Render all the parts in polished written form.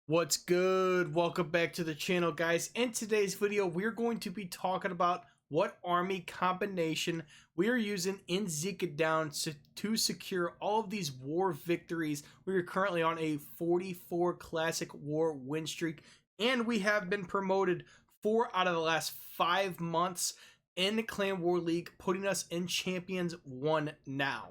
What's good? Welcome back to the channel, guys. In today's video, we're going to be talking about what army combination we are using in Zika Down to secure all of these war victories. We are currently on a 44 classic war win streak, and we have been promoted 4 out of the last 5 months in the Clan War League, putting us in Champions 1 now.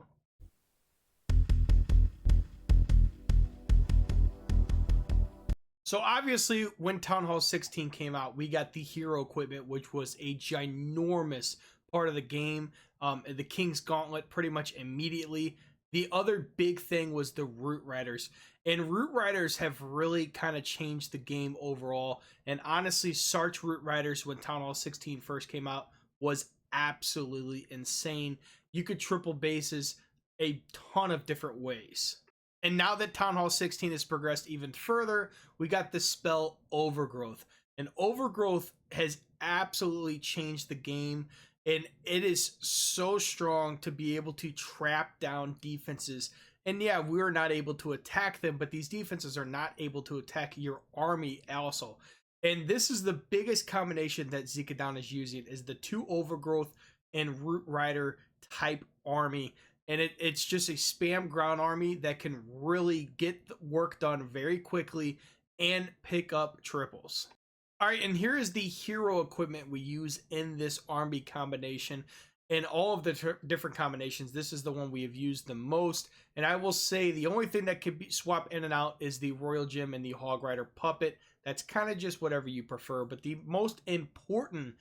So obviously when Town Hall 16 came out, we got the hero equipment, which was a ginormous part of the game. The King's Gauntlet pretty much immediately. The other big thing was the Root Riders. And Root Riders have really kind of changed the game overall. And honestly, Sarch Root Riders when Town Hall 16 first came out was absolutely insane. You could triple bases a ton of different ways. And now that Town Hall 16 has progressed even further, we got the spell Overgrowth. And Overgrowth has absolutely changed the game. And it is so strong to be able to trap down defenses. And yeah, we're not able to attack them, but these defenses are not able to attack your army also. And this is the biggest combination that Zika Down is using, is the 2 Overgrowth and Root Rider type army. And it's just a spam ground army that can really get the work done very quickly and pick up triples. All right, and here is the hero equipment we use in this army combination. In all of the different combinations, this is the one we have used the most. And I will say the only thing that could be swapped in and out is the Royal Gem and the Hog Rider Puppet. That's kind of just whatever you prefer. But the most important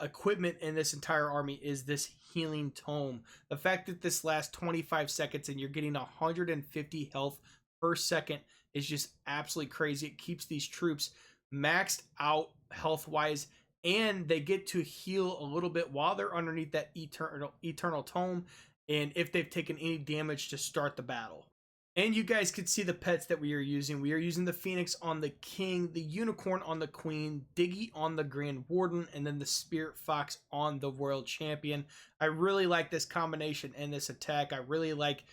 equipment in this entire army is this healing tome. The fact that this lasts 25 seconds and you're getting 150 health per second is just absolutely crazy. It keeps these troops maxed out health wise, and they get to heal a little bit while they're underneath that eternal tome, and if they've taken any damage to start the battle. And you guys could see the pets that we are using. We are using the Phoenix on the King, the Unicorn on the Queen, Diggy on the Grand Warden, and then the Spirit Fox on the Royal Champion. I really like this combination in this attack. I really like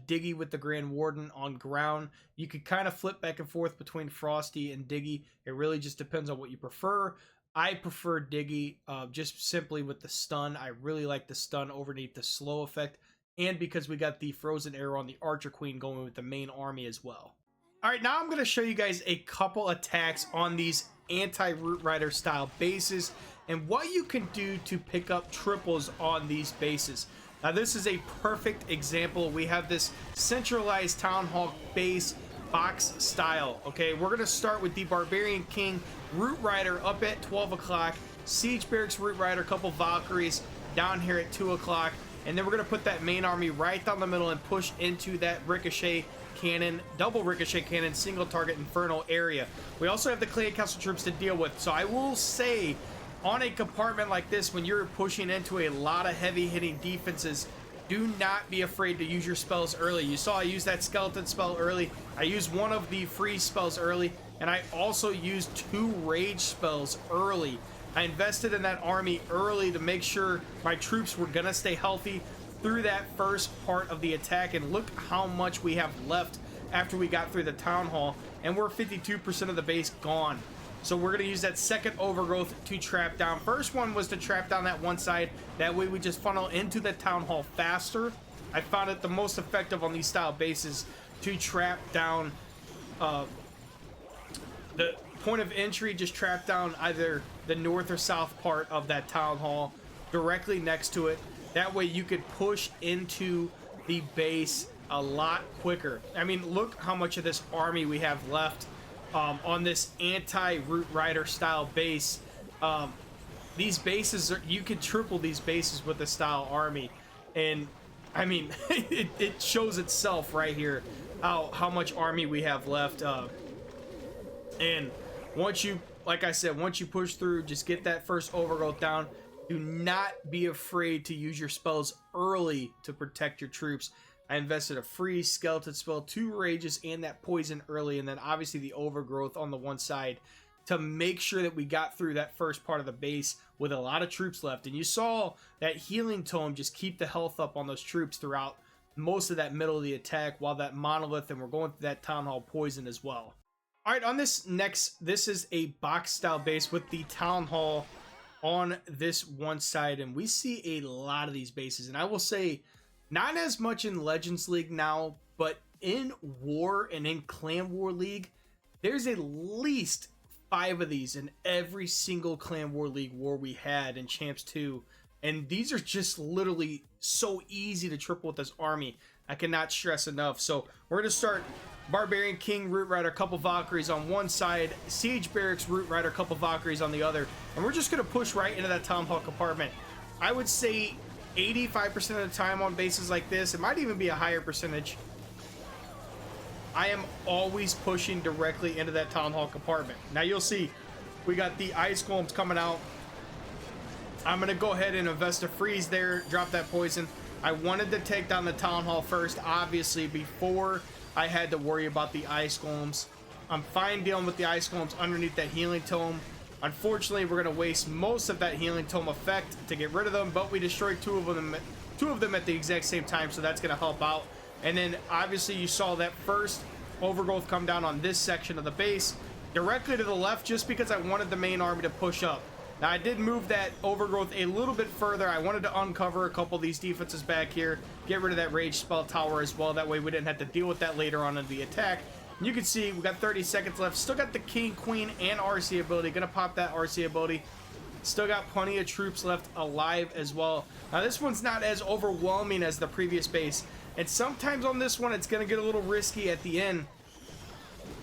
Diggy with the Grand Warden on ground. You could kind of flip back and forth between Frosty and Diggy. It really just depends on what you prefer. I prefer Diggy just simply with the stun. I really like the stun overneath the slow effect, and because we got the Frozen Arrow on the Archer Queen going with the main army as well. All right, now I'm going to show you guys a couple attacks on these anti-Root Rider style bases and what you can do to pick up triples on these bases. Now this is a perfect example. We have this centralized Town Hall base box style. Okay, we're going to start with the Barbarian King Root Rider up at 12 o'clock, Siege Barracks Root Rider, a couple Valkyries down here at 2 o'clock. And then we're going to put that main army right down the middle and push into that ricochet cannon, double ricochet cannon, single target inferno area. We also have the Clan Council troops to deal with. So I will say, on a compartment like this, when you're pushing into a lot of heavy hitting defenses, do not be afraid to use your spells early. You saw I used that skeleton spell early. I used one of the freeze spells early, and I also used 2 rage spells early. I invested in that army early to make sure my troops were going to stay healthy through that first part of the attack. And look how much we have left after we got through the Town Hall. And we're 52% of the base gone. So we're going to use that second Overgrowth to trap down. First one was to trap down that one side. That way we just funnel into the Town Hall faster. I found it the most effective on these style bases to trap down the point of entry. Just trap down either the north or south part of that Town Hall directly next to it. That way you could push into the base a lot quicker. I mean, look how much of this army we have left on this anti-Root Rider style base. These bases you could triple these bases with the style army, and I mean it shows itself right here how much army we have left. And once you, like I said, once you push through, just get that first Overgrowth down. Do not be afraid to use your spells early to protect your troops. I invested a free skeleton spell, 2 rages, and that poison early, and then obviously the Overgrowth on the one side to make sure that we got through that first part of the base with a lot of troops left. And you saw that healing tome just keep the health up on those troops throughout most of that middle of the attack, while that monolith, and we're going through that Town Hall poison as well. All right, on this is a box style base with the town hall on this one side, and we see a lot of these bases. And I will say, not as much in Legends League now, but in War and in Clan War League, there's at least 5 of these in every single Clan War League war we had in Champs 2. And these are just literally so easy to triple with this army. I cannot stress enough. So we're going to start Barbarian King, Root Rider, couple Valkyries on one side, Siege Barracks, Root Rider, couple Valkyries on the other. And we're just going to push right into that Town Hall compartment. I would say 85% of the time on bases like this, it might even be a higher percentage, I am always pushing directly into that Town Hall compartment. Now you'll see, we got the Ice Golems coming out. I'm going to go ahead and invest a freeze there, drop that poison. I wanted to take down the Town Hall first, obviously, before I had to worry about the Ice Golems. I'm fine dealing with the Ice Golems underneath that Healing Tome. Unfortunately, we're going to waste most of that Healing Tome effect to get rid of them, but we destroyed two of them at the exact same time, so that's going to help out. And then, obviously, you saw that first Overgrowth come down on this section of the base, directly to the left, just because I wanted the main army to push up. Now, I did move that Overgrowth a little bit further. I wanted to uncover a couple of these defenses back here, get rid of that Rage Spell Tower as well. That way we didn't have to deal with that later on in the attack. And you can see we got 30 seconds left. Still got the King, Queen, and RC ability. Gonna pop that RC ability. Still got plenty of troops left alive as well. Now, this one's not as overwhelming as the previous base. And sometimes on this one, it's gonna get a little risky at the end.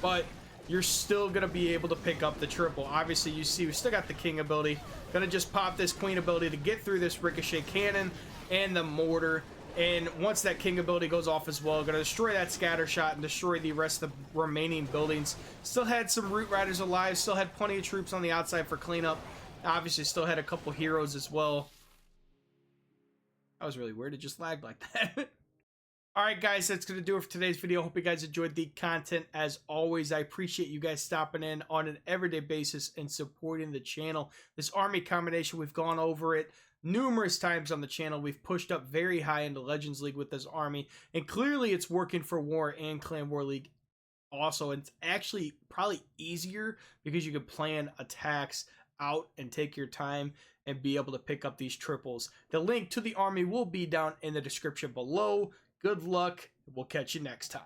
But you're still going to be able to pick up the triple. Obviously, you see we still got the King ability. Going to just pop this Queen ability to get through this Ricochet Cannon and the Mortar. And once that King ability goes off as well, going to destroy that Scatter Shot and destroy the rest of the remaining buildings. Still had some Root Riders alive. Still had plenty of troops on the outside for cleanup. Obviously, still had a couple heroes as well. That was really weird. It just lagged like that. Alright guys, that's going to do it for today's video. Hope you guys enjoyed the content. As always, I appreciate you guys stopping in on an everyday basis and supporting the channel. This army combination, we've gone over it numerous times on the channel. We've pushed up very high into Legends League with this army. And clearly it's working for War and Clan War League also. And it's actually probably easier because you can plan attacks out and take your time and be able to pick up these triples. The link to the army will be down in the description below. Good luck. We'll catch you next time.